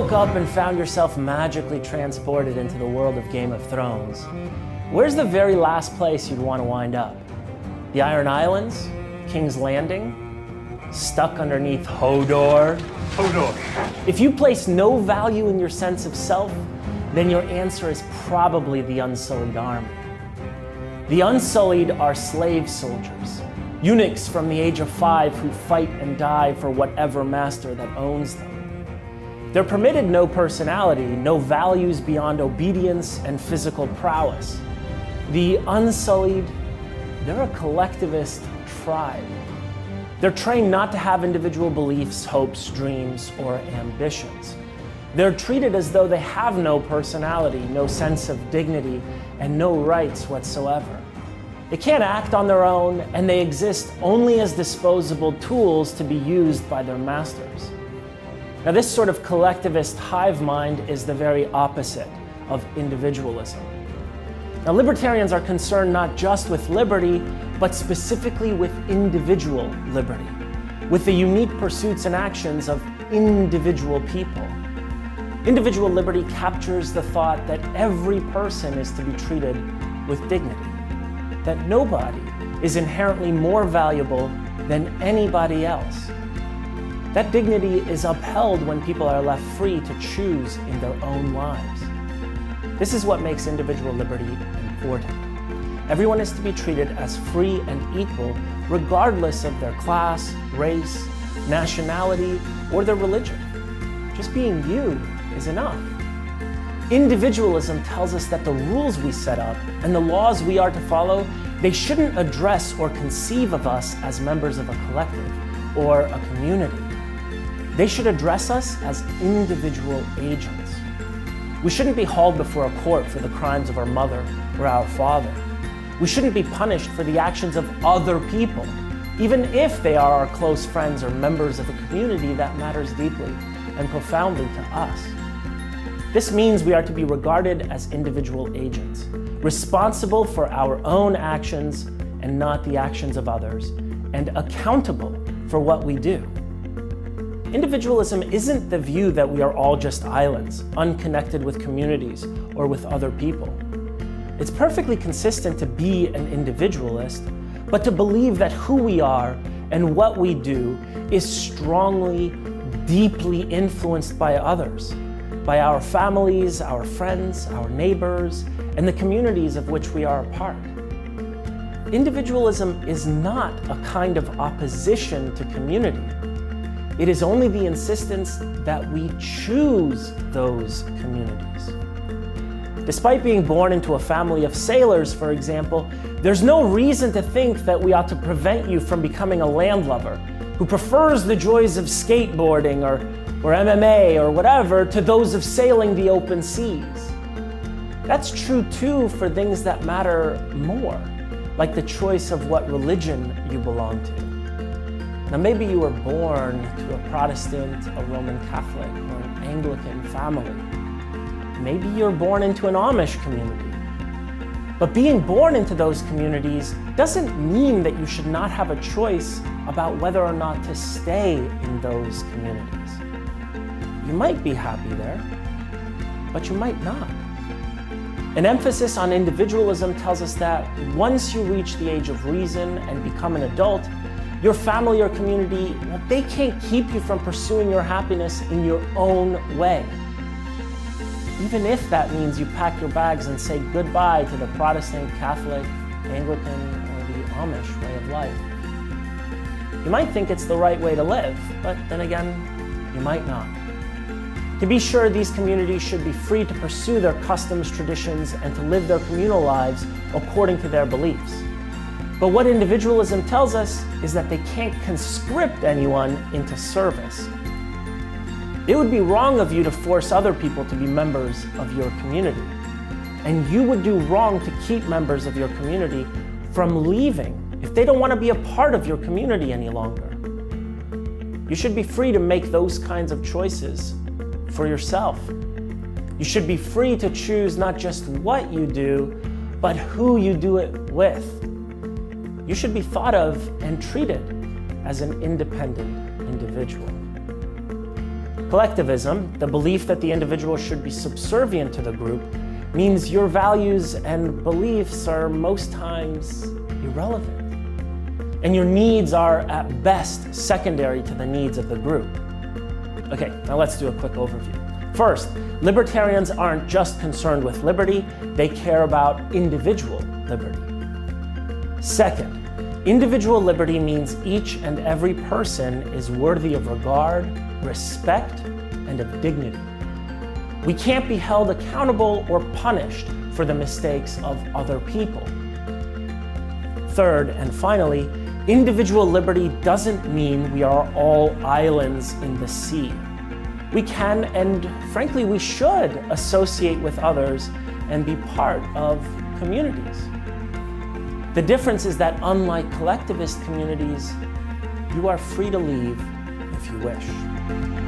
woke up and found yourself magically transported into the world of Game of Thrones, where's the very last place you'd want to wind up? The Iron Islands? King's Landing? Stuck underneath Hodor? Hodor. If you place no value in your sense of self, then your answer is probably the Unsullied army. The Unsullied are slave soldiers, eunuchs from the age of 5 who fight and die for whatever master that owns them. They're permitted no personality, no values beyond obedience and physical prowess. The Unsullied, they're a collectivist tribe. They're trained not to have individual beliefs, hopes, dreams, or ambitions. They're treated as though they have no personality, no sense of dignity, and no rights whatsoever. They can't act on their own, and they exist only as disposable tools to be used by their masters. Now, this sort of collectivist hive mind is the very opposite of individualism. Now, libertarians are concerned not just with liberty, but specifically with individual liberty, with the unique pursuits and actions of individual people. Individual liberty captures the thought that every person is to be treated with dignity, that nobody is inherently more valuable than anybody else. That dignity is upheld when people are left free to choose in their own lives. This is what makes individual liberty important. Everyone is to be treated as free and equal, regardless of their class, race, nationality, or their religion. Just being you is enough. Individualism tells us that the rules we set up and the laws we are to follow, they shouldn't address or conceive of us as members of a collective or a community. They should address us as individual agents. We shouldn't be hauled before a court for the crimes of our mother or our father. We shouldn't be punished for the actions of other people, even if they are our close friends or members of a community that matters deeply and profoundly to us. This means we are to be regarded as individual agents, responsible for our own actions and not the actions of others, and accountable for what we do. Individualism isn't the view that we are all just islands, unconnected with communities or with other people. It's perfectly consistent to be an individualist, but to believe that who we are and what we do is strongly, deeply influenced by others, by our families, our friends, our neighbors, and the communities of which we are a part. Individualism is not a kind of opposition to community. It is only the insistence that we choose those communities. Despite being born into a family of sailors, for example, there's no reason to think that we ought to prevent you from becoming a landlubber who prefers the joys of skateboarding or MMA or whatever to those of sailing the open seas. That's true too for things that matter more, like the choice of what religion you belong to. Now, maybe you were born to a Protestant, a Roman Catholic, or an Anglican family. Maybe you're born into an Amish community. But being born into those communities doesn't mean that you should not have a choice about whether or not to stay in those communities. You might be happy there, but you might not. An emphasis on individualism tells us that once you reach the age of reason and become an adult, your family or community, well, they can't keep you from pursuing your happiness in your own way. Even if that means you pack your bags and say goodbye to the Protestant, Catholic, Anglican, or the Amish way of life. You might think it's the right way to live, but then again, you might not. To be sure, these communities should be free to pursue their customs, traditions, and to live their communal lives according to their beliefs. But what individualism tells us is that they can't conscript anyone into service. It would be wrong of you to force other people to be members of your community. And you would do wrong to keep members of your community from leaving if they don't want to be a part of your community any longer. You should be free to make those kinds of choices for yourself. You should be free to choose not just what you do, but who you do it with. You should be thought of and treated as an independent individual. Collectivism, the belief that the individual should be subservient to the group, means your values and beliefs are most times irrelevant, and your needs are at best secondary to the needs of the group. Okay, now let's do a quick overview. First, libertarians aren't just concerned with liberty, they care about individual liberty. Second, individual liberty means each and every person is worthy of regard, respect, and of dignity. We can't be held accountable or punished for the mistakes of other people. Third, and finally, individual liberty doesn't mean we are all islands in the sea. We can, and frankly we should, associate with others and be part of communities. The difference is that unlike collectivist communities, you are free to leave if you wish.